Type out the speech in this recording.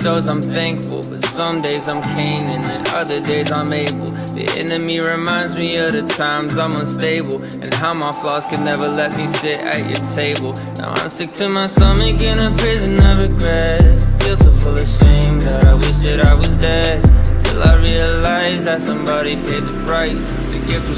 shows I'm thankful, but some days I'm caning and other days I'm able. The enemy reminds me of the times I'm unstable and how my flaws could never let me sit at your table. Now I'm sick to my stomach in a prison of regret. Feel so full of shame that I wish that I was dead, till I realized that somebody paid the price. The gift was